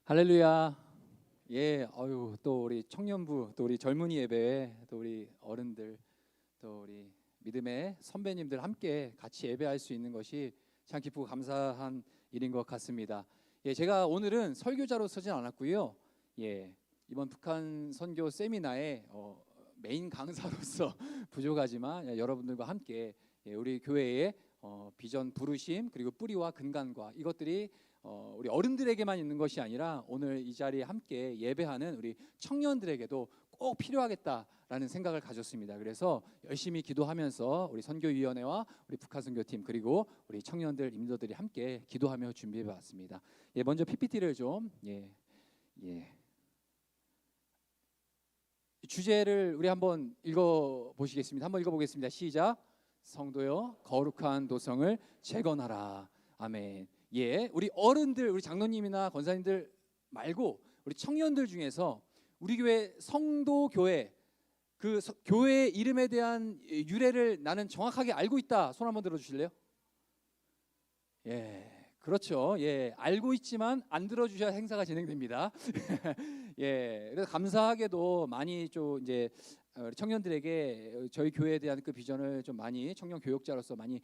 할렐루야. 또 우리 청년부, 또 우리 젊은이 예배, 또 우리 어른들, 또 우리 믿음의 선배님들 함께 같이 예배할 수 있는 것이 참 기쁘고 감사한 일인 것 같습니다. 제가 오늘은 설교자로 서진 않았고요. 이번 북한 선교 세미나의 메인 강사로서 부족하지만 여러분들과 함께 우리 교회의 비전, 부르심, 그리고 뿌리와 근간과 이것들이 우리 어른들에게만 있는 것이 아니라 오늘 이 자리에 함께 예배하는 우리 청년들에게도 꼭 필요하겠다라는 생각을 가졌습니다. 그래서 열심히 기도하면서 우리 선교위원회와 우리 북한 선교팀 그리고 우리 청년들 임도들이 함께 기도하며 준비해봤습니다. 먼저 PPT를 좀 주제를 우리 한번 읽어보시겠습니다. 한번 읽어보겠습니다. 시작. 성도여 거룩한 도성을 재건하라. 아멘. 우리 어른들, 우리 장로님이나 권사님들 말고 우리 청년들 중에서 우리 교회 성도교회 그 교회 이름에 대한 유래를 나는 정확하게 알고 있다. 손 한번 들어주실래요? 그렇죠. 알고 있지만 안 들어주셔야 행사가 진행됩니다. 그래서 감사하게도 많이 좀 이제 청년들에게 저희 교회에 대한 그 비전을 좀 많이 청년 교육자로서 많이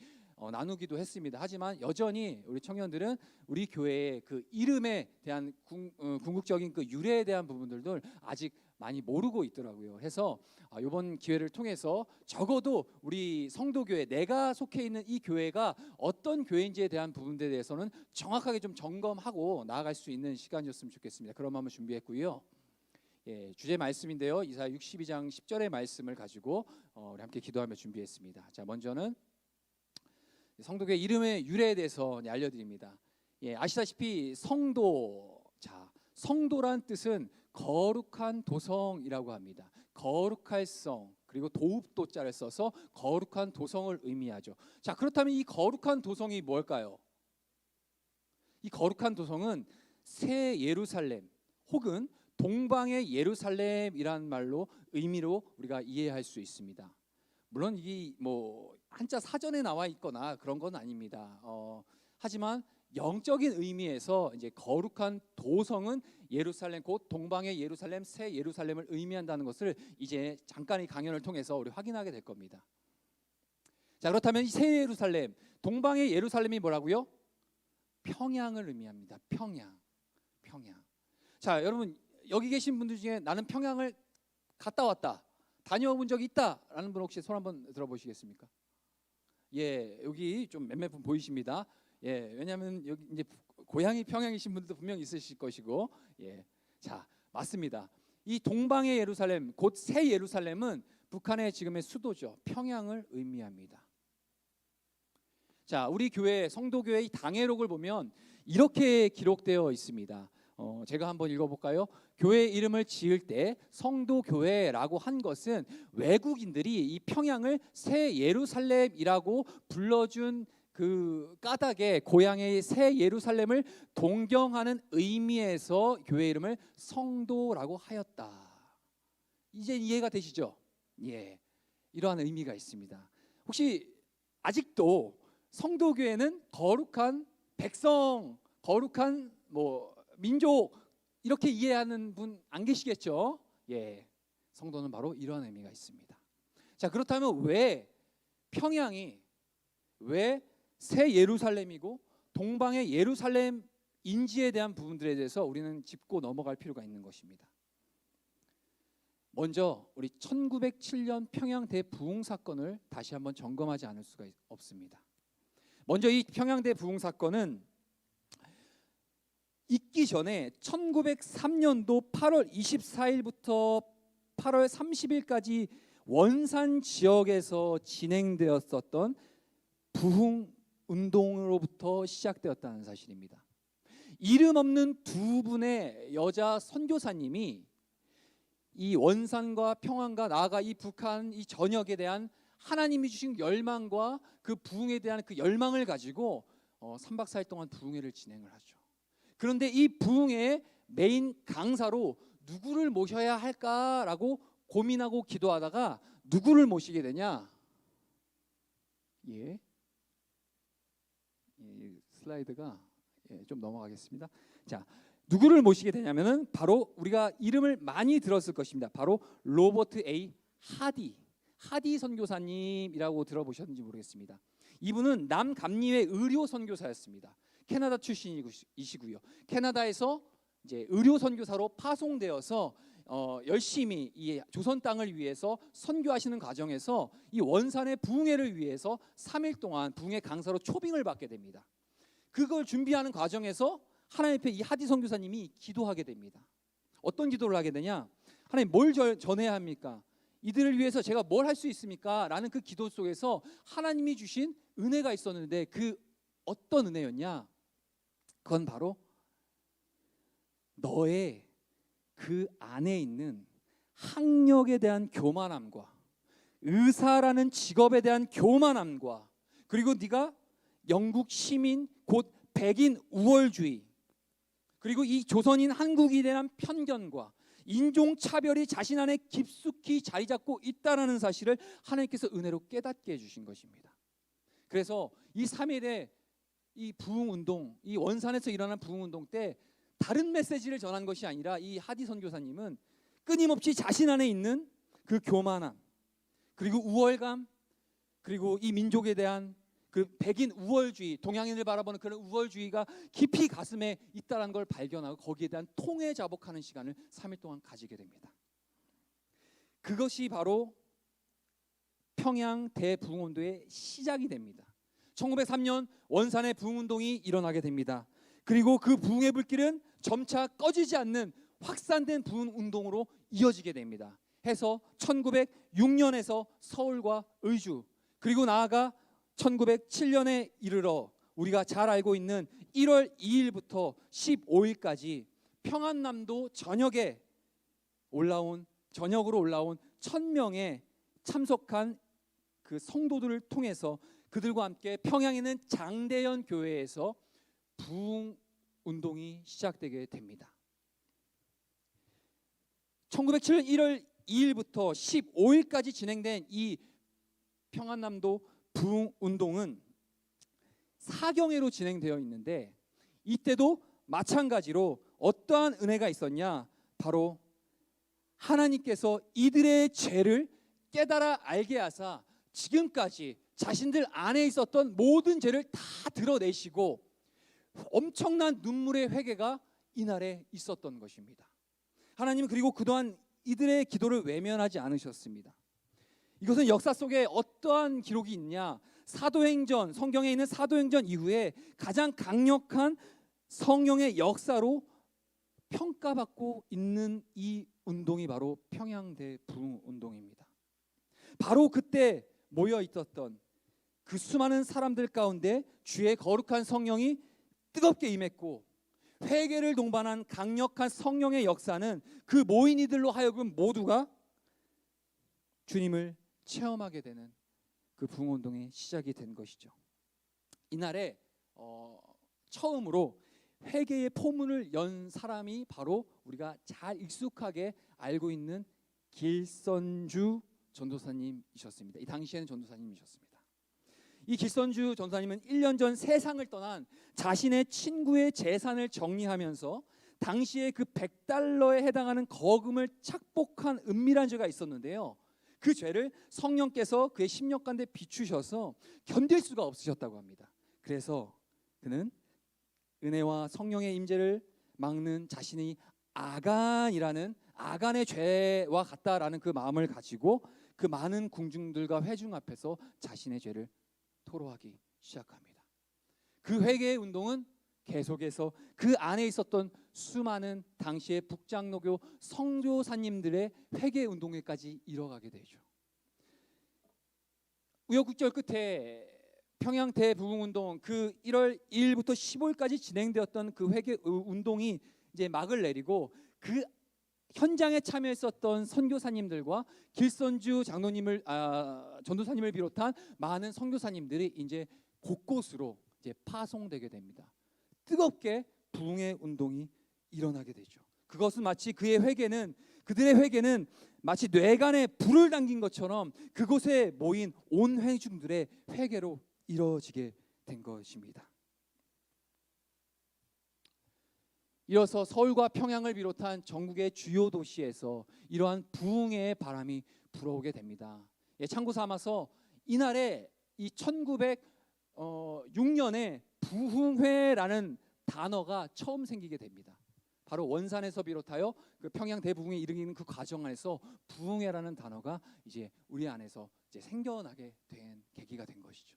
나누기도 했습니다. 하지만 여전히 우리 청년들은 우리 교회의 그 이름에 대한 궁극적인 그 유래에 대한 부분들도 아직 많이 모르고 있더라고요. 해서 이번 기회를 통해서 적어도 우리 성도교회, 내가 속해 있는 이 교회가 어떤 교회인지에 대한 부분들에 대해서는 정확하게 좀 점검하고 나아갈 수 있는 시간이었으면 좋겠습니다. 그런 마음을 준비했고요. 주제 말씀인데요. 이사야 62장 10절의 말씀을 가지고 우리 함께 기도하며 준비했습니다. 자, 먼저는 성도교회 이름의 유래에 대해서 알려드립니다. 아시다시피 성도란 뜻은 거룩한 도성이라고 합니다. 거룩할 성, 그리고 도읍도자를 써서 거룩한 도성을 의미하죠. 자, 그렇다면 이 거룩한 도성이 뭘까요? 이 거룩한 도성은 새 예루살렘 혹은 동방의 예루살렘이란 말로 의미로 우리가 이해할 수 있습니다. 물론 이 한자 사전에 나와 있거나 그런 건 아닙니다. 하지만 영적인 의미에서 이제 거룩한 도성은 예루살렘, 곧 동방의 예루살렘, 새 예루살렘을 의미한다는 것을 이제 잠깐의 강연을 통해서 우리 확인하게 될 겁니다. 자, 그렇다면 이 새 예루살렘, 동방의 예루살렘이 뭐라고요? 평양을 의미합니다. 평양. 자, 여러분 여기 계신 분들 중에 나는 평양을 갔다 왔다, 다녀와 본 적이 있다라는 분 혹시 손 한번 들어보시겠습니까? 여기 좀 몇몇 분 보이십니다. 왜냐하면 여기 이제 고향이 평양이신 분들도 분명 있으실 것이고, 자, 맞습니다. 이 동방의 예루살렘, 곧 새 예루살렘은 북한의 지금의 수도죠. 평양을 의미합니다. 자, 우리 교회 성도교회의 당회록을 보면 이렇게 기록되어 있습니다. 제가 한번 읽어볼까요? 교회 이름을 지을 때 성도교회라고 한 것은 외국인들이 이 평양을 새 예루살렘이라고 불러준 그 까닭에 고향의 새 예루살렘을 동경하는 의미에서 교회 이름을 성도라고 하였다. 이제 이해가 되시죠? 이러한 의미가 있습니다. 혹시 아직도 성도교회는 거룩한 백성, 거룩한 민족 이렇게 이해하는 분 안 계시겠죠? 성도는 바로 이러한 의미가 있습니다. 자, 그렇다면 왜 평양이 왜 새 예루살렘이고 동방의 예루살렘인지에 대한 부분들에 대해서 우리는 짚고 넘어갈 필요가 있는 것입니다. 먼저 우리 1907년 평양 대부흥 사건을 다시 한번 점검하지 않을 수가 없습니다. 먼저 이 평양 대부흥 사건은 있기 전에 1903년도 8월 24일부터 8월 30일까지 원산 지역에서 진행되었었던 부흥 운동으로부터 시작되었다는 사실입니다. 이름 없는 두 분의 여자 선교사님이 이 원산과 평안과 나아가 이 북한 이 전역에 대한 하나님이 주신 열망과 그 부흥에 대한 그 열망을 가지고 3박 4일 동안 부흥회를 진행을 하죠. 그런데 이 부흥회의 메인 강사로 누구를 모셔야 할까라고 고민하고 기도하다가 누구를 모시게 되냐? 슬라이드가 좀 넘어가겠습니다. 자, 누구를 모시게 되냐면은 바로 우리가 이름을 많이 들었을 것입니다. 바로 로버트 A. 하디 선교사님이라고 들어보셨는지 모르겠습니다. 이분은 남감리회 의료 선교사였습니다. 캐나다 출신이시고요. 캐나다에서 이제 의료 선교사로 파송되어서 열심히 이 조선 땅을 위해서 선교하시는 과정에서 이 원산의 부흥회를 위해서 3일 동안 부흥회 강사로 초빙을 받게 됩니다. 그걸 준비하는 과정에서 하나님 앞에 이 하디 선교사님이 기도하게 됩니다. 어떤 기도를 하게 되냐? 하나님, 뭘 전해야 합니까? 이들을 위해서 제가 뭘 할 수 있습니까? 라는 그 기도 속에서 하나님이 주신 은혜가 있었는데, 그 어떤 은혜였냐? 그건 바로 너의 그 안에 있는 학력에 대한 교만함과 의사라는 직업에 대한 교만함과, 그리고 네가 영국 시민 곧 백인 우월주의, 그리고 이 조선인 한국인에 대한 편견과 인종차별이 자신 안에 깊숙이 자리 잡고 있다는 사실을 하나님께서 은혜로 깨닫게 해주신 것입니다. 그래서 이 3일의 이 부흥운동, 이 원산에서 일어난 부흥운동 때 다른 메시지를 전한 것이 아니라 이 하디 선교사님은 끊임없이 자신 안에 있는 그 교만함, 그리고 우월감, 그리고 이 민족에 대한 그 백인 우월주의, 동양인을 바라보는 그런 우월주의가 깊이 가슴에 있다는 걸 발견하고 거기에 대한 통회 자복하는 시간을 3일 동안 가지게 됩니다. 그것이 바로 평양 대부흥운동의 시작이 됩니다. 1903년 원산의 부흥운동이 일어나게 됩니다. 그리고 그 부흥의 불길은 점차 꺼지지 않는 확산된 부흥운동으로 이어지게 됩니다. 해서 1906년에서 서울과 의주, 그리고 나아가 1907년에 이르러 우리가 잘 알고 있는 1월 2일부터 15일까지 평안남도 전역으로 올라온 1000명의 참석한 그 성도들을 통해서 그들과 함께 평양에 있는 장대현 교회에서 부흥 운동이 시작되게 됩니다. 1907년 1월 2일부터 15일까지 진행된 이 평안남도 부흥 운동은 사경회로 진행되어 있는데, 이때도 마찬가지로 어떠한 은혜가 있었냐? 바로 하나님께서 이들의 죄를 깨달아 알게 하사 지금까지 자신들 안에 있었던 모든 죄를 다 드러내시고 엄청난 눈물의 회개가 이날에 있었던 것입니다. 하나님은 그리고 그동안 이들의 기도를 외면하지 않으셨습니다. 이것은 역사 속에 어떠한 기록이 있냐? 사도행전, 성경에 있는 사도행전 이후에 가장 강력한 성령의 역사로 평가받고 있는 이 운동이 바로 평양대 부흥운동입니다. 바로 그때 모여 있었던 그 수많은 사람들 가운데 주의 거룩한 성령이 뜨겁게 임했고, 회개를 동반한 강력한 성령의 역사는 그 모인 이들로 하여금 모두가 주님을 체험하게 되는 그 부흥운동의 시작이 된 것이죠. 이날에 처음으로 회개의 포문을 연 사람이 바로 우리가 잘 익숙하게 알고 있는 길선주 전도사님이셨습니다. 이 당시에는 전도사님이셨습니다. 이 길선주 전도사님은 1년 전 세상을 떠난 자신의 친구의 재산을 정리하면서 당시에 그 100달러에 해당하는 거금을 착복한 은밀한 죄가 있었는데요. 그 죄를 성령께서 그의 심령 가운데 비추셔서 견딜 수가 없으셨다고 합니다. 그래서 그는 은혜와 성령의 임재를 막는 자신이 아간의 죄와 같다라는 그 마음을 가지고 그 많은 궁중들과 회중 앞에서 자신의 죄를 토로하기 시작합니다. 그 회개의 운동은 계속해서 그 안에 있었던 수많은 당시의 북장로교 선교사님들의 회개 운동에까지 이뤄가게 되죠. 우여곡절 끝에 평양 대부흥운동 그 1월 1일부터 15일까지 진행되었던 그 회개 운동이 이제 막을 내리고, 그 현장에 참여했었던 선교사님들과 길선주 전도사님을 비롯한 많은 선교사님들이 이제 곳곳으로 이제 파송되게 됩니다. 뜨겁게 부흥의 운동이 일어나게 되죠. 그것은 마치 그들의 회개는 마치 뇌관에 불을 당긴 것처럼 그곳에 모인 온 회중들의 회개로 이루어지게 된 것입니다. 이어서 서울과 평양을 비롯한 전국의 주요 도시에서 이러한 부흥의 바람이 불어오게 됩니다. 참고 삼아서 이날에 이 1906년에 부흥회라는 단어가 처음 생기게 됩니다. 바로 원산에서 비롯하여 그 평양 대부흥에 이르는 그 과정 안에서 부흥회라는 단어가 이제 우리 안에서 이제 생겨나게 된 계기가 된 것이죠.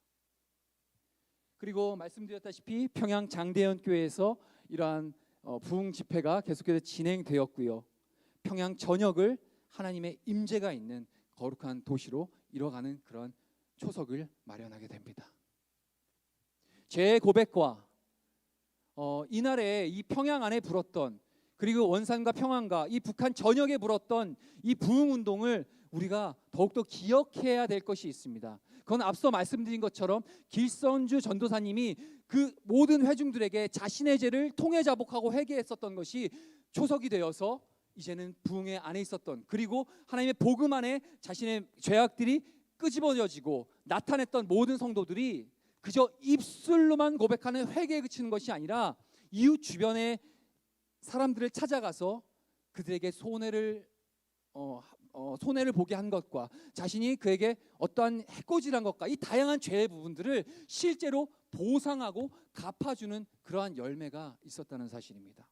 그리고 말씀드렸다시피 평양 장대현 교회에서 이러한 부흥 집회가 계속해서 진행되었고요. 평양 전역을 하나님의 임재가 있는 거룩한 도시로 이뤄가는 그런 초석을 마련하게 됩니다. 제 고백과 이날에 이 평양 안에 불었던, 그리고 원산과 평안과 이 북한 전역에 불었던 이 부흥 운동을 우리가 더욱더 기억해야 될 것이 있습니다. 그건 앞서 말씀드린 것처럼 길선주 전도사님이 그 모든 회중들에게 자신의 죄를 통회자복하고 회개했었던 것이 초석이 되어서 이제는 부흥의 안에 있었던, 그리고 하나님의 복음 안에 자신의 죄악들이 끄집어져지고 나타냈던 모든 성도들이 그저 입술로만 고백하는 회개에 그치는 것이 아니라 이웃 주변의 사람들을 찾아가서 그들에게 손해를 보게 한 것과 자신이 그에게 어떠한 해코지한 것과 이 다양한 죄의 부분들을 실제로 보상하고 갚아주는 그러한 열매가 있었다는 사실입니다.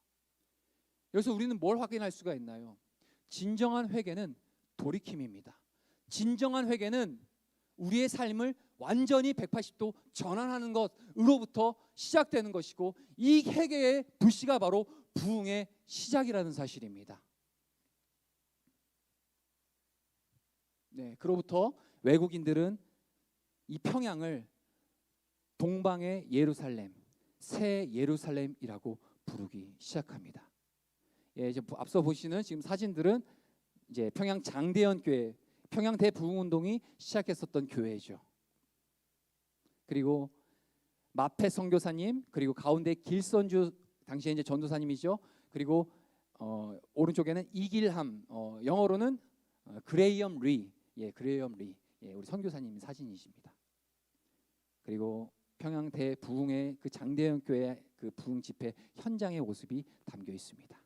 여기서 우리는 뭘 확인할 수가 있나요? 진정한 회개는 돌이킴입니다. 진정한 회개는 우리의 삶을 완전히 180도 전환하는 것으로부터 시작되는 것이고, 이 회개의 불씨가 바로 부흥의 시작이라는 사실입니다. 그로부터 외국인들은 이 평양을 동방의 예루살렘, 새 예루살렘이라고 부르기 시작합니다. 이제 앞서 보시는 지금 사진들은 이제 평양 장대현 교회, 평양 대부흥 운동이 시작했었던 교회죠. 그리고 마페 선교사님, 그리고 가운데 길선주, 당시에 이제 전도사님이죠. 그리고 오른쪽에는 이길함, 영어로는 그레이엄 리, 그레이엄 리, 우리 선교사님 사진이십니다. 그리고 평양 대부흥의 그 장대현 교회 그 부흥 집회 현장의 모습이 담겨 있습니다.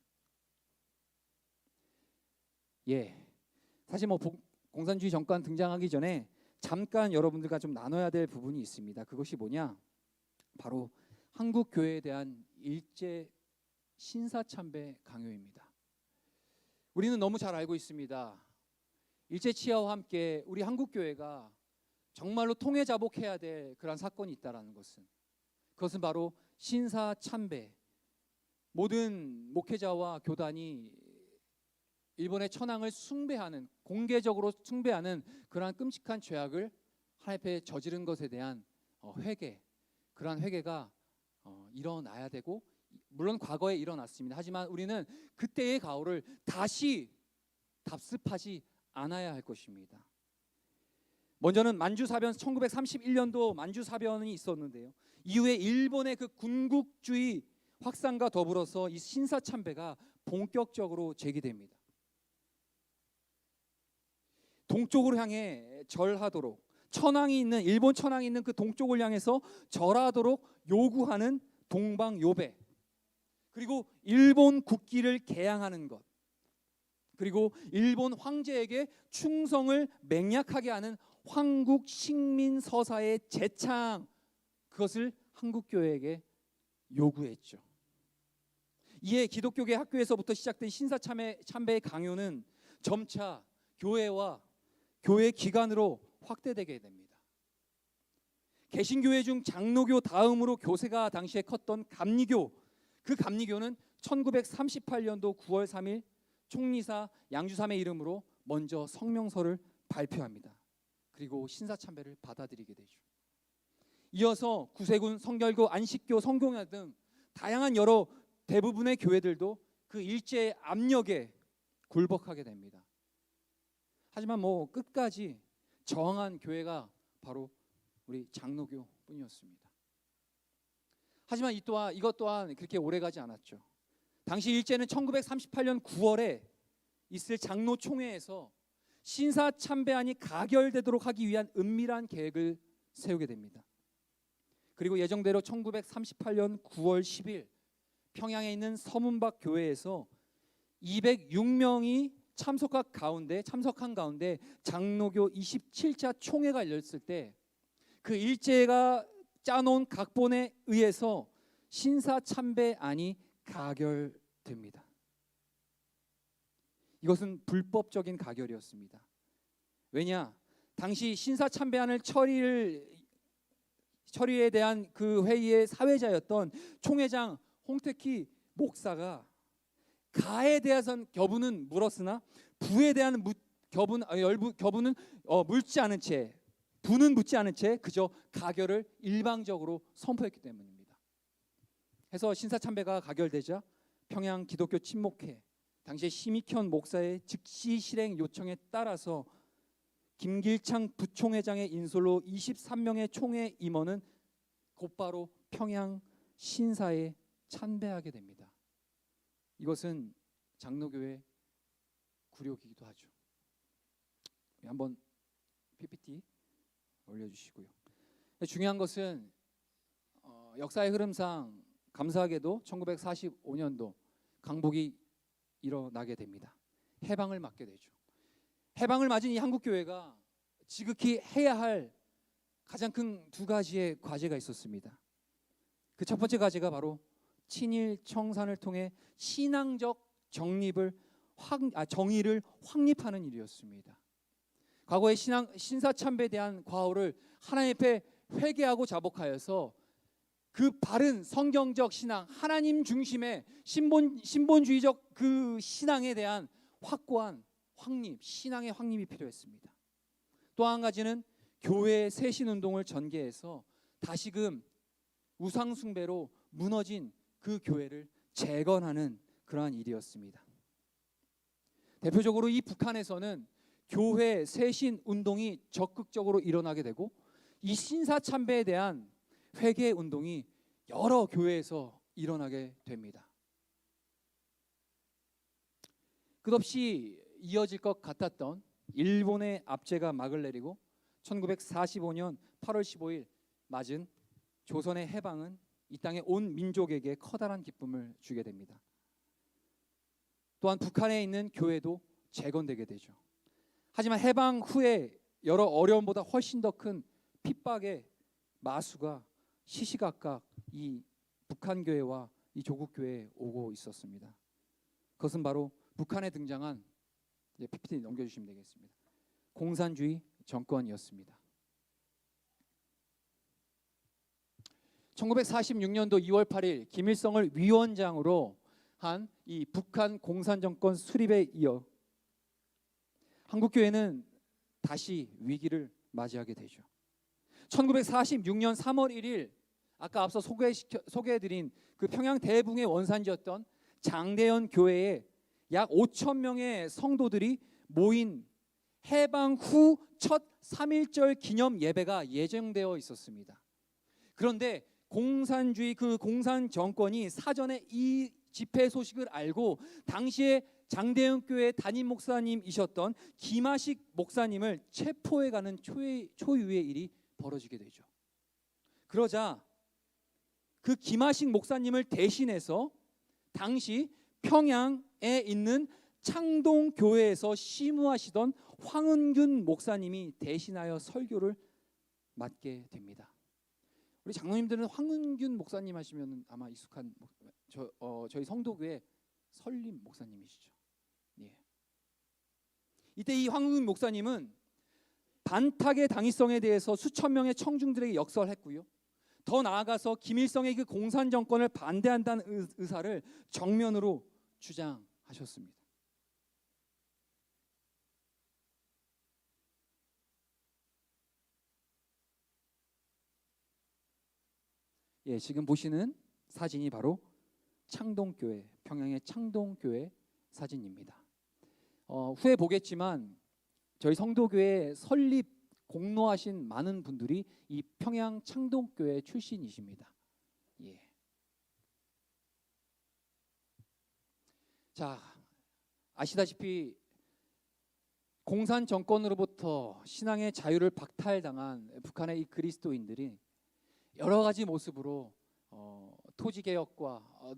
사실 공산주의 정권 등장하기 전에 잠깐 여러분들과 좀 나눠야 될 부분이 있습니다. 그것이 뭐냐? 바로 한국 교회에 대한 일제 신사참배 강요입니다. 우리는 너무 잘 알고 있습니다. 일제 치하와 함께 우리 한국 교회가 정말로 통회자복해야 될 그런 사건이 있다라는 것은, 그것은 바로 신사참배, 모든 목회자와 교단이 일본의 천황을 숭배하는, 공개적으로 숭배하는 그러한 끔찍한 죄악을 하나님 앞에 저지른 것에 대한 회개, 그러한 회개가 일어나야 되고, 물론 과거에 일어났습니다. 하지만 우리는 그때의 가오를 다시 답습하지 않아야 할 것입니다. 먼저는 만주사변, 1931년도 만주사변이 있었는데요. 이후에 일본의 그 군국주의 확산과 더불어서 이 신사참배가 본격적으로 제기됩니다. 동쪽으로 향해 절하도록, 천황이 있는, 일본 천황이 있는 그 동쪽을 향해서 절하도록 요구하는 동방요배, 그리고 일본 국기를 개양하는 것, 그리고 일본 황제에게 충성을 맹약하게 하는 황국식민서사의 재창, 그것을 한국교회에게 요구했죠. 이에 기독교계 학교에서부터 시작된 신사참배의 강요는 점차 교회와 교회 기관으로 확대되게 됩니다. 개신교회 중 장로교 다음으로 교세가 당시에 컸던 감리교, 그 감리교는 1938년도 9월 3일 총리사 양주삼의 이름으로 먼저 성명서를 발표합니다. 그리고 신사참배를 받아들이게 되죠. 이어서 구세군, 성결교, 안식교, 성공회 등 다양한 여러 대부분의 교회들도 그 일제의 압력에 굴복하게 됩니다. 하지만 끝까지 저항한 교회가 바로 우리 장로교뿐이었습니다. 하지만 이것 또한 그렇게 오래가지 않았죠. 당시 일제는 1938년 9월에 있을 장로 총회에서 신사참배안이 가결되도록 하기 위한 은밀한 계획을 세우게 됩니다. 그리고 예정대로 1938년 9월 10일 평양에 있는 서문박 교회에서 206명이 참석한 가운데 장로교 27차 총회가 열렸을 때 그 일제가 짜놓은 각본에 의해서 신사참배안이 가결됩니다. 이것은 불법적인 가결이었습니다. 왜냐? 당시 신사참배안을 처리에 대한 그 회의의 사회자였던 총회장 홍택희 목사가 가에 대해선 겨부는 물었으나 부에 대한 겨부는 묻지 않은 채, 부는 묻지 않은 채 그저 가결을 일방적으로 선포했기 때문입니다. 해서 신사참배가 가결되자 평양 기독교 친목회 당시에 심익현 목사의 즉시 실행 요청에 따라서 김길창 부총회장의 인솔로 23명의 총회 임원은 곧바로 평양 신사에 참배하게 됩니다. 이것은 장로교회 굴욕이기도 하죠. 한번 PPT 올려주시고요. 중요한 것은 역사의 흐름상 감사하게도 1945년도 강복이 일어나게 됩니다. 해방을 맞게 되죠. 해방을 맞은 이 한국교회가 지극히 해야 할 가장 큰 두 가지의 과제가 있었습니다. 그 첫 번째 과제가 바로 친일 청산을 통해 신앙적 정의를 확립하는 일이었습니다. 과거의 신사참배에 대한 과오를 하나님 앞에 회개하고 자복하여서 그 바른 성경적 신앙, 하나님 중심의 신본주의적 그 신앙에 대한 확고한 신앙의 확립이 필요했습니다. 또 한 가지는 교회의 새신운동을 전개해서 다시금 우상숭배로 무너진 그 교회를 재건하는 그러한 일이었습니다. 대표적으로 이 북한에서는 교회 새신운동이 적극적으로 일어나게 되고 이 신사참배에 대한 회개 운동이 여러 교회에서 일어나게 됩니다. 끝없이 이어질 것 같았던 일본의 압제가 막을 내리고 1945년 8월 15일 맞은 조선의 해방은 이 땅의 온 민족에게 커다란 기쁨을 주게 됩니다. 또한 북한에 있는 교회도 재건되게 되죠. 하지만 해방 후에 여러 어려움보다 훨씬 더 큰 핍박의 마수가 시시각각 이 북한 교회와 이 조국 교회에 오고 있었습니다. 그것은 바로 북한에 등장한 PPT 넘겨주시면 되겠습니다. 공산주의 정권이었습니다. 1946년도 2월 8일 김일성을 위원장으로 한 이 북한 공산정권 수립에 이어 한국교회는 다시 위기를 맞이하게 되죠. 1946년 3월 1일 아까 앞서 소개해드린 그 평양 대붕의 원산지였던 장대현 교회에 약 5천 명의 성도들이 모인 해방 후 첫 3.1절 기념 예배가 예정되어 있었습니다. 그런데 공산주의 그 공산 정권이 사전에 이 집회 소식을 알고 당시에 장대현 교회 담임 목사님이셨던 김하식 목사님을 체포해가는 초유의 일이 벌어지게 되죠. 그러자 그 김하식 목사님을 대신해서 당시 평양에 있는 창동교회에서 심우하시던 황은균 목사님이 대신하여 설교를 맡게 됩니다. 우리 장로님들은 황은균 목사님 하시면 아마 익숙한 저희 성도교회 설림 목사님이시죠. 예. 이때 이 황은균 목사님은 반탁의 당위성에 대해서 수천 명의 청중들에게 역설했고요. 더 나아가서 김일성의 그 공산 정권을 반대한다는 의사를 정면으로 주장하셨습니다. 예, 지금 보시는 사진이 바로 창동교회, 평양의 창동교회 사진입니다. 후에 보겠지만 저희 성도교회 설립 공로하신 많은 분들이 이 평양 창동교회 출신이십니다. 예. 자, 아시다시피 공산 정권으로부터 신앙의 자유를 박탈당한 북한의 이 그리스도인들이 여러 가지 모습으로 토지 개혁과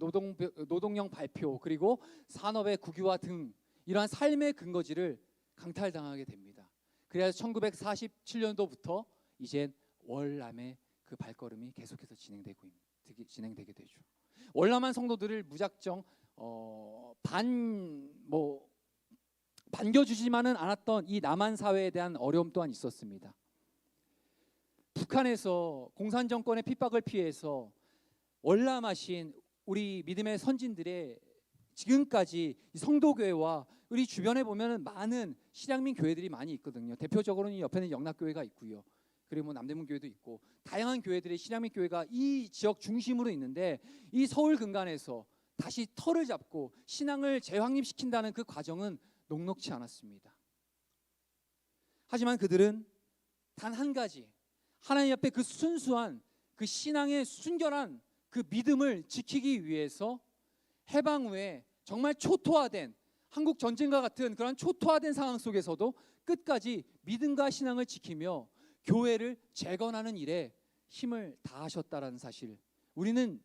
노동령 발표 그리고 산업의 국유화 등 이러한 삶의 근거지를 강탈당하게 됩니다. 그래서 1947년도부터 이제 월남의 그 발걸음이 계속해서 진행되게 되죠. 월남한 성도들을 무작정 반겨주지만은 않았던 이 남한 사회에 대한 어려움 또한 있었습니다. 북한에서 공산 정권의 핍박을 피해서 월남하신 우리 믿음의 선진들의 지금까지 성도교회와 우리 주변에 보면은 많은 신양민 교회들이 많이 있거든요. 대표적으로는 옆에는 영락교회가 있고요. 그리고 뭐 남대문 교회도 있고 다양한 교회들의 신양민 교회가 이 지역 중심으로 있는데 이 서울 근간에서 다시 터를 잡고 신앙을 재확립시킨다는 그 과정은 녹록치 않았습니다. 하지만 그들은 단 한 가지 하나님 앞에 그 순수한 그 신앙의 순결한 그 믿음을 지키기 위해서 해방 후에 정말 초토화된 한국 전쟁과 같은 그런 초토화된 상황 속에서도 끝까지 믿음과 신앙을 지키며 교회를 재건하는 일에 힘을 다하셨다라는 사실, 우리는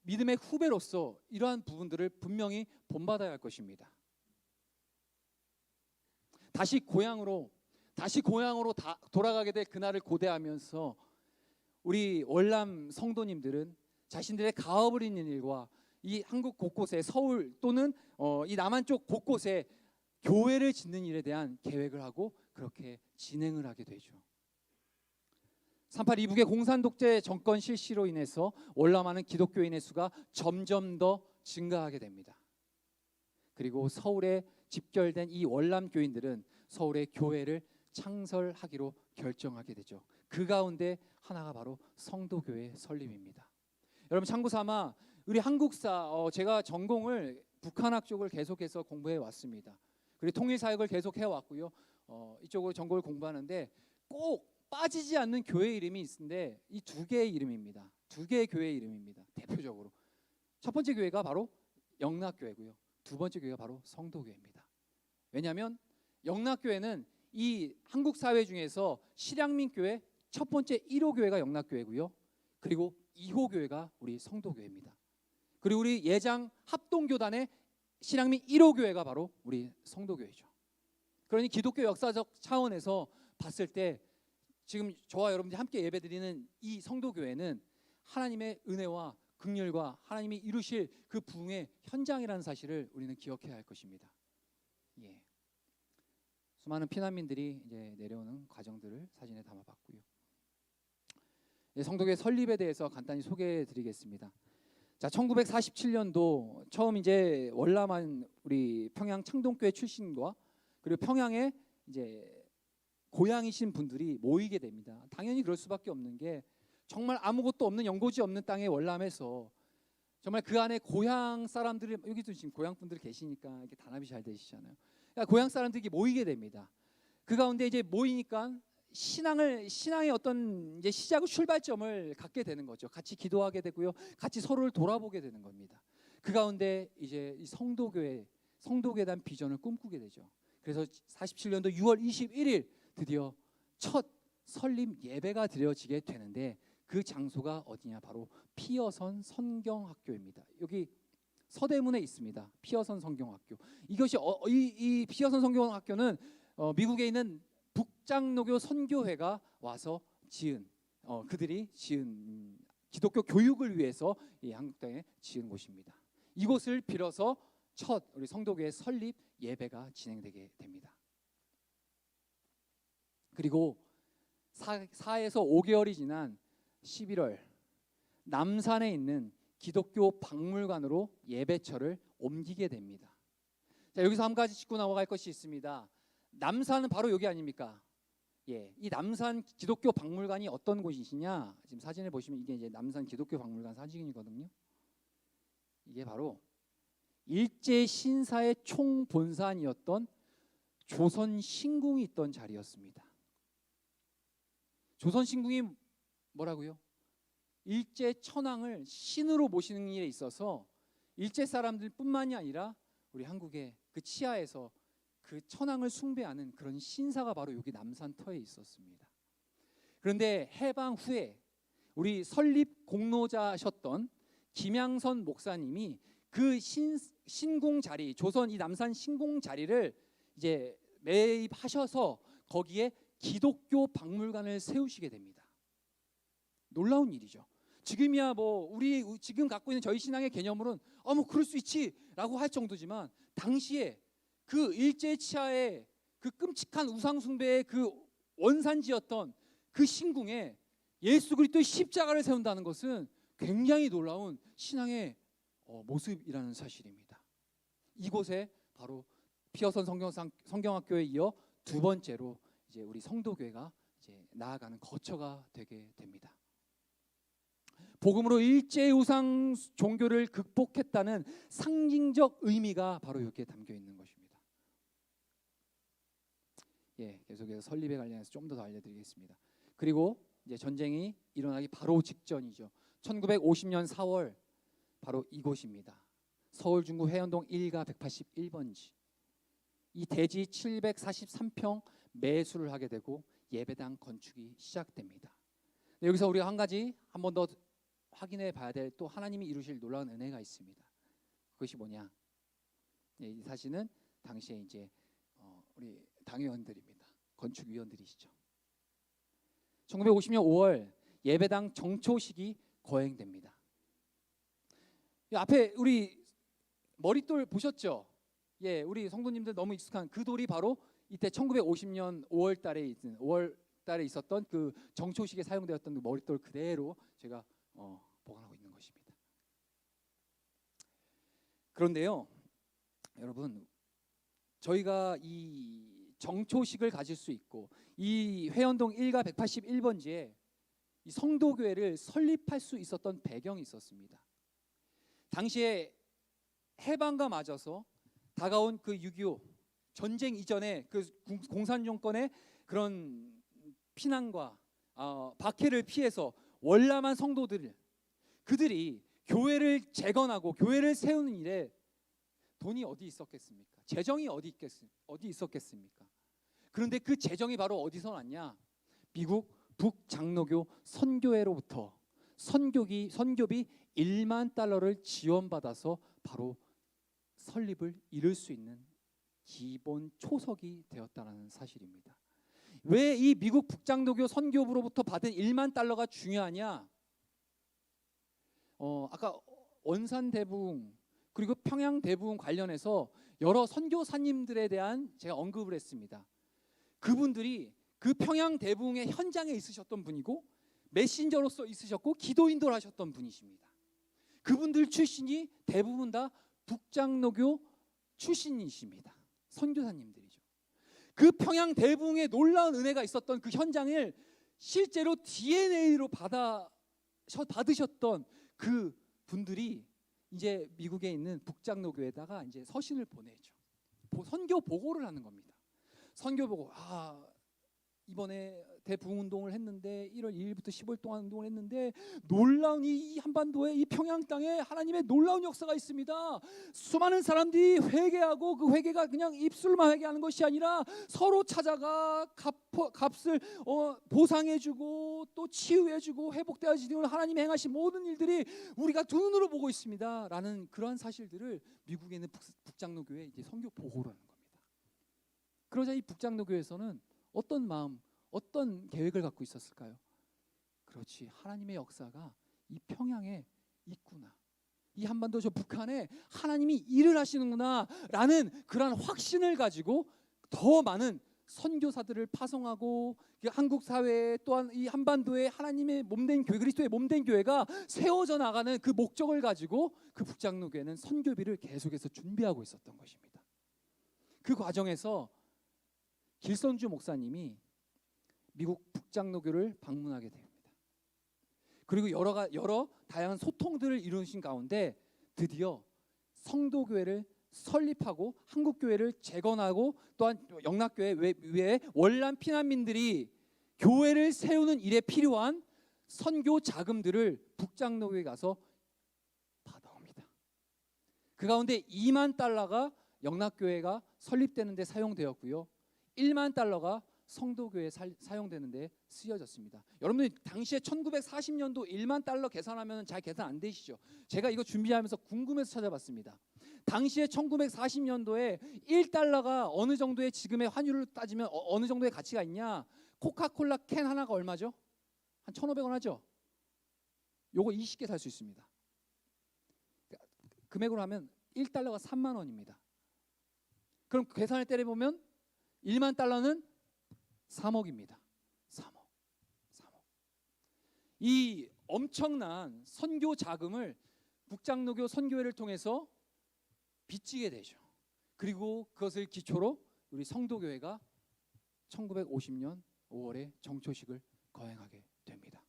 믿음의 후배로서 이러한 부분들을 분명히 본받아야 할 것입니다. 다시 고향으로 돌아가게 될 그날을 고대하면서 우리 월남 성도님들은 자신들의 가업을 잇는 일과 이 한국 곳곳에 서울 또는 이 남한 쪽 곳곳에 교회를 짓는 일에 대한 계획을 하고 그렇게 진행을 하게 되죠. 3.8 이북의 공산 독재 정권 실시로 인해서 월남하는 기독교인의 수가 점점 더 증가하게 됩니다. 그리고 서울에 집결된 이 월남 교인들은 서울의 교회를 창설하기로 결정하게 되죠. 그 가운데 하나가 바로 성도교회 설립입니다. 여러분 참고삼아 우리 한국사 제가 전공을 북한학 쪽을 계속해서 공부해 왔습니다. 그리고 통일사역을 계속 해왔고요. 이쪽으로 전공을 공부하는데 꼭 빠지지 않는 교회 이름이 있는데 이 두 개의 이름입니다. 두 개의 교회 이름입니다. 대표적으로 첫 번째 교회가 바로 영락교회고요. 두 번째 교회가 바로 성도교회입니다. 왜냐하면 영락교회는 이 한국 사회 중에서 실향민교회 첫 번째 1호 교회가 영락교회고요. 그리고 2호 교회가 우리 성도교회입니다. 그리고 우리 예장 합동교단의 실향민 1호 교회가 바로 우리 성도교회죠. 그러니 기독교 역사적 차원에서 봤을 때 지금 저와 여러분들이 함께 예배드리는 이 성도교회는 하나님의 은혜와 긍휼과 하나님이 이루실 그 부흥의 현장이라는 사실을 우리는 기억해야 할 것입니다. 예. 수많은 피난민들이 이제 내려오는 과정들을 사진에 담아봤고요. 성도교회 설립에 대해서 간단히 소개해드리겠습니다. 자, 1947년도 처음 이제 월남한 우리 평양 창동교회 출신과 그리고 평양에 이제 고향이신 분들이 모이게 됩니다. 당연히 그럴 수밖에 없는 게 정말 아무것도 없는 연고지 없는 땅에 월남해서 정말 그 안에 고향 사람들이 여기도 지금 고향 분들 계시니까 이게 단합이 잘 되시잖아요. 그러니까 고향 사람들이 모이게 됩니다. 그 가운데 이제 모이니까 신앙의 어떤 이제 시작 출발점을 갖게 되는 거죠. 같이 기도하게 되고요, 같이 서로를 돌아보게 되는 겁니다. 그 가운데 이제 이 성도교회에 대한 비전을 꿈꾸게 되죠. 그래서 47년도 6월 21일 드디어 첫 설립 예배가 드려지게 되는데 그 장소가 어디냐, 바로 피어선 성경학교입니다. 여기 서대문에 있습니다. 피어선 성경학교. 이것이 이 피어선 성경학교는 미국에 있는 북장로교 선교회가 와서 그들이 지은 기독교 교육을 위해서 이 한국 땅에 지은 곳입니다. 이곳을 빌어서 첫 우리 성도교회 설립 예배가 진행되게 됩니다. 그리고 4에서 5개월이 지난 11월 남산에 있는 기독교 박물관으로 예배처를 옮기게 됩니다. 자, 여기서 한 가지 짚고 넘어갈 것이 있습니다. 남산은 바로 여기 아닙니까? 예, 이 남산 기독교 박물관이 어떤 곳이시냐? 지금 사진을 보시면 이게 이제 남산 기독교 박물관 사진이거든요. 이게 바로 일제 신사의 총본산이었던 조선 신궁이 있던 자리였습니다. 조선 신궁이 뭐라고요? 일제 천황을 신으로 모시는 일에 있어서 일제 사람들뿐만이 아니라 우리 한국의 그 치하에서 그 천황을 숭배하는 그런 신사가 바로 여기 남산터에 있었습니다. 그런데 해방 후에 우리 설립 공로자셨던 김양선 목사님이 그 신궁 자리, 조선 이 남산 신궁 자리를 이제 매입하셔서 거기에 기독교 박물관을 세우시게 됩니다. 놀라운 일이죠. 지금이야 뭐 우리 지금 갖고 있는 저희 신앙의 개념으로는 뭐 그럴 수 있지라고 할 정도지만, 당시에 그 일제치하의 그 끔찍한 우상 숭배의 그 원산지였던 그 신궁에 예수 그리스도의 십자가를 세운다는 것은 굉장히 놀라운 신앙의 모습이라는 사실입니다. 이곳에 바로 피어선 성경학교에 이어 두 번째로 이제 우리 성도교회가 이제 나아가는 거처가 되게 됩니다. 복음으로 일제 우상 종교를 극복했다는 상징적 의미가 바로 여기에 담겨 있는 것입니다. 계속해서 설립에 관련해서 좀 더 알려드리겠습니다. 그리고 이제 전쟁이 일어나기 바로 직전이죠. 1950년 4월 바로 이곳입니다. 서울 중구 회원동 1가 181번지. 이 대지 743평 매수를 하게 되고 예배당 건축이 시작됩니다. 여기서 우리가 한 가지 한 번 더 확인해 봐야 될 또 하나님이 이루실 놀라운 은혜가 있습니다. 그것이 뭐냐? 이 사실은 당시에 이제 우리 당회원들입니다. 건축위원들이시죠. 1950년 5월 예배당 정초식이 거행됩니다. 앞에 우리 머릿돌 보셨죠? 우리 성도님들 너무 익숙한 그 돌이 바로 이때 1950년 5월 달에 있었던 그 정초식에 사용되었던 그 머릿돌 그대로 제가 보관하고 있는 것입니다. 그런데요, 여러분, 저희가 이 정초식을 가질 수 있고 이 회원동 1가 181번지에 이 성도교회를 설립할 수 있었던 배경이 있었습니다. 당시에 해방과 맞아서 다가온 그 6.25 전쟁 이전에 그 공산 정권의 그런 피난과 박해를 피해서 월남한 성도들, 그들이 교회를 재건하고 교회를 세우는 일에 돈이 어디 있었겠습니까? 재정이 어디 있었겠습니까? 그런데 그 재정이 바로 어디서 났냐? 미국 북장로교 선교회로부터 선교비 1만 달러를 지원받아서 바로 설립을 이룰 수 있는 기본 초석이 되었다는 사실입니다. 왜 이 미국 북장로교 선교부로부터 받은 1만 달러가 중요하냐? 아까 원산 대부흥 그리고 평양 대부흥 관련해서 여러 선교사님들에 대한 제가 언급을 했습니다. 그분들이 그 평양 대부흥의 현장에 있으셨던 분이고 메신저로서 있으셨고 기도인도를 하셨던 분이십니다. 그분들 출신이 대부분 다 북장로교 출신이십니다. 선교사님들이죠. 그 평양 대부흥에 놀라운 은혜가 있었던 그 현장을 실제로 DNA로 받으셨던 그 분들이 이제 미국에 있는 북장로교에다가 이제 서신을 보내죠. 선교 보고를 하는 겁니다. 선교 보고, 이번에 대부흥 운동을 했는데 1월 2일부터 15일 동안 운동을 했는데 놀라운 이 한반도에 이 평양 땅에 하나님의 놀라운 역사가 있습니다. 수많은 사람들이 회개하고 그 회개가 그냥 입술만 회개하는 것이 아니라 서로 찾아가 값을 보상해주고 또 치유해주고 회복되어지는 하나님이 행하신 모든 일들이 우리가 두 눈으로 보고 있습니다. 라는 그러한 사실들을 미국에 있는 북장로교회에 이제 선교 보고를 하는 겁니다. 그러자 이 북장로교회에서는 어떤 마음, 어떤 계획을 갖고 있었을까요? 그렇지, 하나님의 역사가 이 평양에 있구나, 이 한반도 저 북한에 하나님이 일을 하시는구나 라는 그러한 확신을 가지고 더 많은 선교사들을 파송하고 한국 사회에 또한 이 한반도에 하나님의 몸된 교회, 그리스도의 몸된 교회가 세워져 나가는 그 목적을 가지고 그 북장로교회는 선교비를 계속해서 준비하고 있었던 것입니다. 그 과정에서 길선주 목사님이 미국 북장로교를 방문하게 됩니다. 그리고 여러 다양한 소통들을 이루신 가운데 드디어 성도교회를 설립하고 한국교회를 재건하고 또한 영락교회 외에 월남 피난민들이 교회를 세우는 일에 필요한 선교 자금들을 북장로교회에 가서 받아옵니다. 그 가운데 2만 달러가 영락교회가 설립되는 데 사용되었고요. 1만 달러가 성도교회에 사용되는데 쓰여졌습니다. 여러분들 당시에 1940년도 1만 달러 계산하면 잘 계산 안 되시죠? 제가 이거 준비하면서 궁금해서 찾아봤습니다. 당시에 1940년도에 1달러가 어느 정도의 지금의 환율로 따지면 어느 정도의 가치가 있냐? 코카콜라 캔 하나가 얼마죠? 한 1,500원 하죠? 요거 20개 살 수 있습니다. 금액으로 하면 1달러가 3만 원입니다. 그럼 계산을 때려보면 1만 달러는 3억입니다. 3억. 이 엄청난 선교 자금을 북장로교 선교회를 통해서 빚지게 되죠. 그리고 그것을 기초로 우리 성도교회가 1950년 5월에 정초식을 거행하게 됩니다.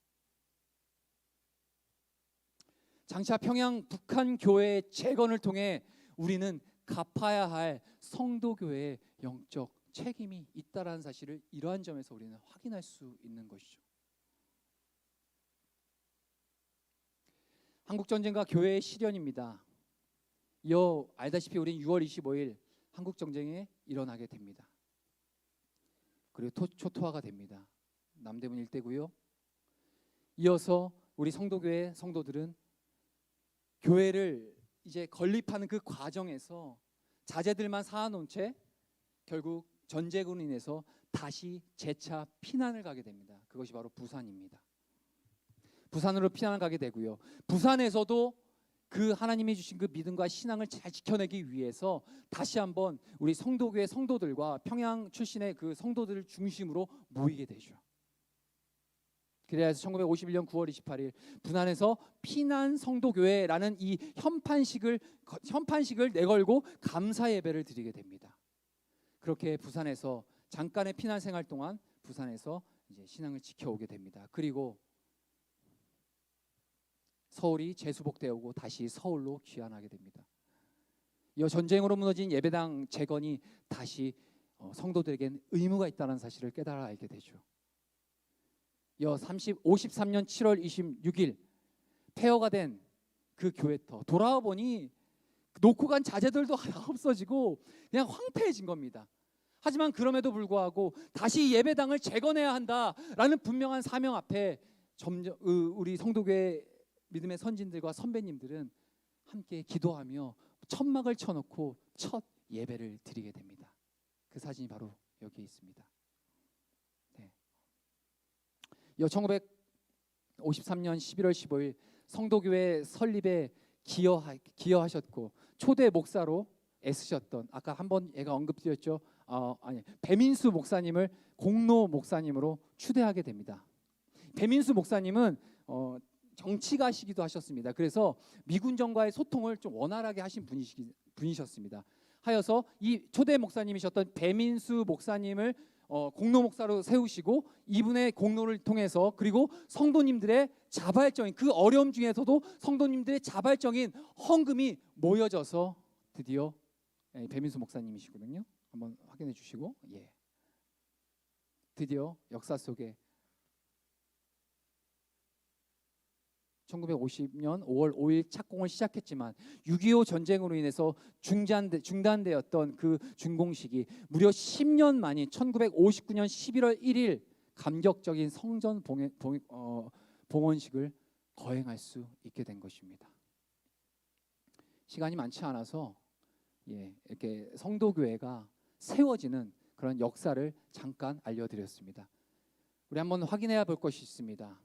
장차 평양 북한 교회의 재건을 통해 우리는 갚아야 할 성도교회의 영적 책임이 있다라는 사실을 이러한 점에서 우리는 확인할 수 있는 것이죠. 한국전쟁과 교회의 실현입니다. 이어 알다시피 우리는 6월 25일 한국전쟁에 일어나게 됩니다. 그리고 초토화가 됩니다. 남대문 일대고요. 이어서 우리 성도교회 성도들은 교회를 이제 건립하는 그 과정에서 자재들만 쌓아놓은 채 결국 전쟁으로 인해서 다시 재차 피난을 가게 됩니다. 그것이 바로 부산입니다. 부산으로 피난을 가게 되고요. 부산에서도 그 하나님이 주신 그 믿음과 신앙을 잘 지켜내기 위해서 다시 한번 우리 성도교회 성도들과 평양 출신의 그 성도들을 중심으로 모이게 되죠. 그래서 1951년 9월 28일 부산에서 피난 성도교회라는 이 현판식을 내걸고 감사 예배를 드리게 됩니다. 그렇게 부산에서 잠깐의 피난 생활 동안 부산에서 이제 신앙을 지켜오게 됩니다. 그리고 서울이 재수복되고 다시 서울로 귀환하게 됩니다. 이 전쟁으로 무너진 예배당 재건이 다시 성도들에겐 의무가 있다는 사실을 깨달아 알게 되죠. 53년 7월 26일 폐허가 된 그 교회터 돌아와 보니 놓고 간 자재들도 하나 없어지고 그냥 황폐해진 겁니다. 하지만 그럼에도 불구하고 다시 예배당을 재건해야 한다라는 분명한 사명 앞에 우리 성도교회 믿음의 선진들과 선배님들은 함께 기도하며 천막을 쳐놓고 첫 예배를 드리게 됩니다. 그 사진이 바로 여기에 있습니다. 1953년 11월 15일 성도교회 설립에 기여하셨고 초대 목사로 애쓰셨던 아까 한번 얘가 언급드렸죠. 배민수 목사님을 공로 목사님으로 추대하게 됩니다. 배민수 목사님은 정치가시기도 하셨습니다. 그래서 미군정과의 소통을 좀 원활하게 하신 분이셨습니다. 하여서 이 초대 목사님이셨던 배민수 목사님을 공로 목사로 세우시고 이분의 공로를 통해서 그리고 성도님들의 자발적인 그 어려움 중에서도 성도님들의 자발적인 헌금이 모여져서 드디어 배민수 목사님이시거든요. 한번 확인해 주시고 드디어 역사 속에 1950년 5월 5일 착공을 시작했지만 6.25 전쟁으로 인해서 중단되었던 그 준공식이 무려 10년 만인 1959년 11월 1일 감격적인 성전 봉헌식을 거행할 수 있게 된 것입니다. 시간이 많지 않아서 이렇게 성도교회가 세워지는 그런 역사를 잠깐 알려드렸습니다. 우리 한번 확인해야 볼 것이 있습니다.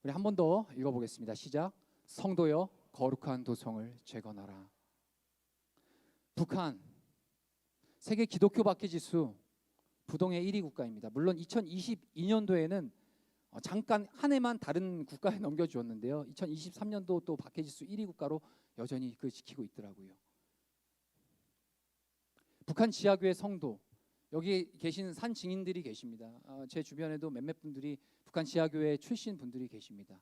우리 한 번 더 읽어보겠습니다. 시작. 성도여 거룩한 도성을 재건하라. 북한 세계 기독교 박해지수 부동의 1위 국가입니다. 물론 2022년도에는 잠깐 한 해만 다른 국가에 넘겨주었는데요. 2023년도 또 박해지수 1위 국가로 여전히 그 지키고 있더라고요. 북한 지하교회 성도 여기 계신 산 증인들이 계십니다. 제 주변에도 몇몇 분들이 북한 지하교회 출신 분들이 계십니다.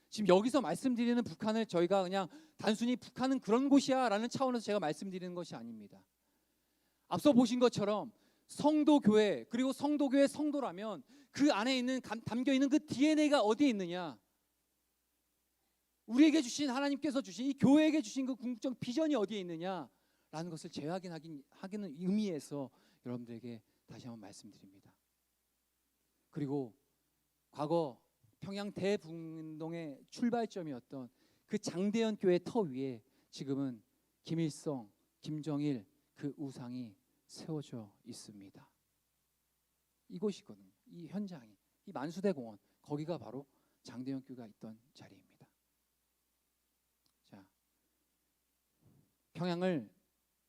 지금 여기서 말씀드리는 북한을 저희가 그냥 단순히 북한은 그런 곳이야 라는 차원에서 제가 말씀드리는 것이 아닙니다. 앞서 보신 것처럼 성도교회 그리고 성도교회 성도라면 그 안에 있는 담겨있는 그 DNA가 어디에 있느냐, 우리에게 주신 하나님께서 주신 이 교회에게 주신 그 궁극적 비전이 어디에 있느냐 라는 것을 재확인하기는 의미에서 여러분들에게 다시 한번 말씀드립니다. 그리고 과거 평양 대북운동의 출발점이었던 그 장대현 교회 터 위에 지금은 김일성, 김정일 그 우상이 세워져 있습니다. 이곳이거든요. 이 현장이, 이 만수대공원, 거기가 바로 장대현 교회가 있던 자리입니다. 자, 평양을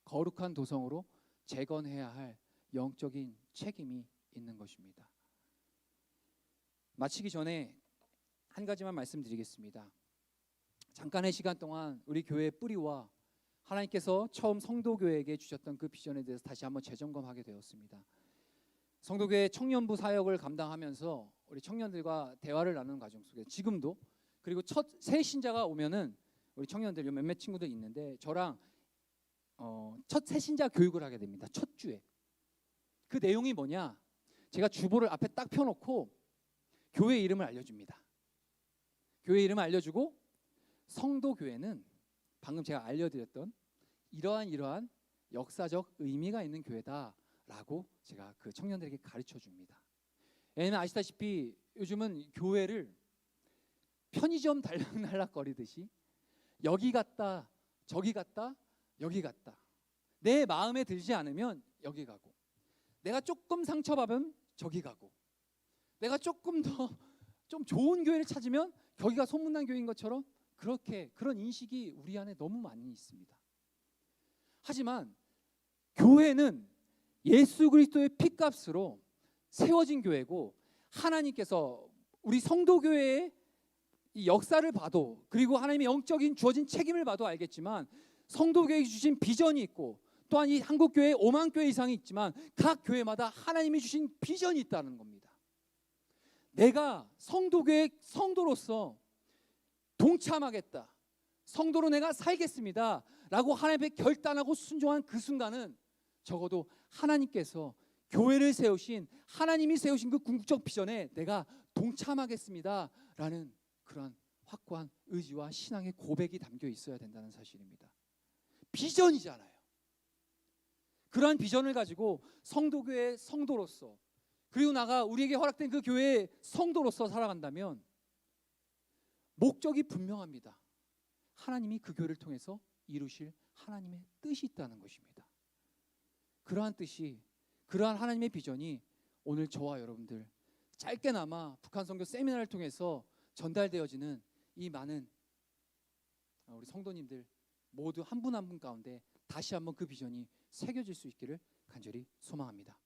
거룩한 도성으로 재건해야 할 영적인 책임이 있는 것입니다. 마치기 전에 한 가지만 말씀드리겠습니다. 잠깐의 시간 동안 우리 교회의 뿌리와 하나님께서 처음 성도교회에게 주셨던 그 비전에 대해서 다시 한번 재점검하게 되었습니다. 성도교회 청년부 사역을 감당하면서 우리 청년들과 대화를 나누는 과정 속에 지금도, 그리고 새 신자가 오면은 우리 청년들 몇몇 친구들 있는데 저랑 첫 새신자 교육을 하게 됩니다. 첫 주에. 그 내용이 뭐냐? 제가 주보를 앞에 딱 펴놓고 교회 이름을 알려줍니다. 교회 이름을 알려주고 성도교회는 방금 제가 알려드렸던 이러한 역사적 의미가 있는 교회다라고 제가 그 청년들에게 가르쳐 줍니다. 왜냐하면 아시다시피 요즘은 교회를 편의점 달락날락거리듯이 여기 갔다 저기 갔다 여기 갔다, 내 마음에 들지 않으면 여기 가고, 내가 조금 상처받으면 저기 가고, 내가 조금 더 좀 좋은 교회를 찾으면 거기가 소문난 교회인 것처럼 그런 인식이 우리 안에 너무 많이 있습니다. 하지만 교회는 예수 그리스도의 피값으로 세워진 교회고, 하나님께서 우리 성도교회의 이 역사를 봐도, 그리고 하나님의 영적인 주어진 책임을 봐도 알겠지만 성도교회에 주신 비전이 있고, 또한 이 한국교회에 5만 교회 이상이 있지만 각 교회마다 하나님이 주신 비전이 있다는 겁니다. 내가 성도교회 성도로서 동참하겠다, 성도로 내가 살겠습니다 라고 하나님께 결단하고 순종한 그 순간은 적어도 하나님께서 교회를 세우신, 하나님이 세우신 그 궁극적 비전에 내가 동참하겠습니다 라는 그런 확고한 의지와 신앙의 고백이 담겨 있어야 된다는 사실입니다. 비전이잖아요. 그러한 비전을 가지고 성도교회의 성도로서, 그리고 나가 우리에게 허락된 그 교회의 성도로서 살아간다면 목적이 분명합니다. 하나님이 그 교회를 통해서 이루실 하나님의 뜻이 있다는 것입니다. 그러한 뜻이, 그러한 하나님의 비전이 오늘 저와 여러분들 짧게나마 북한 선교 세미나를 통해서 전달되어지는 이 많은 우리 성도님들 모두 한 분 한 분 가운데 다시 한번 그 비전이 새겨질 수 있기를 간절히 소망합니다.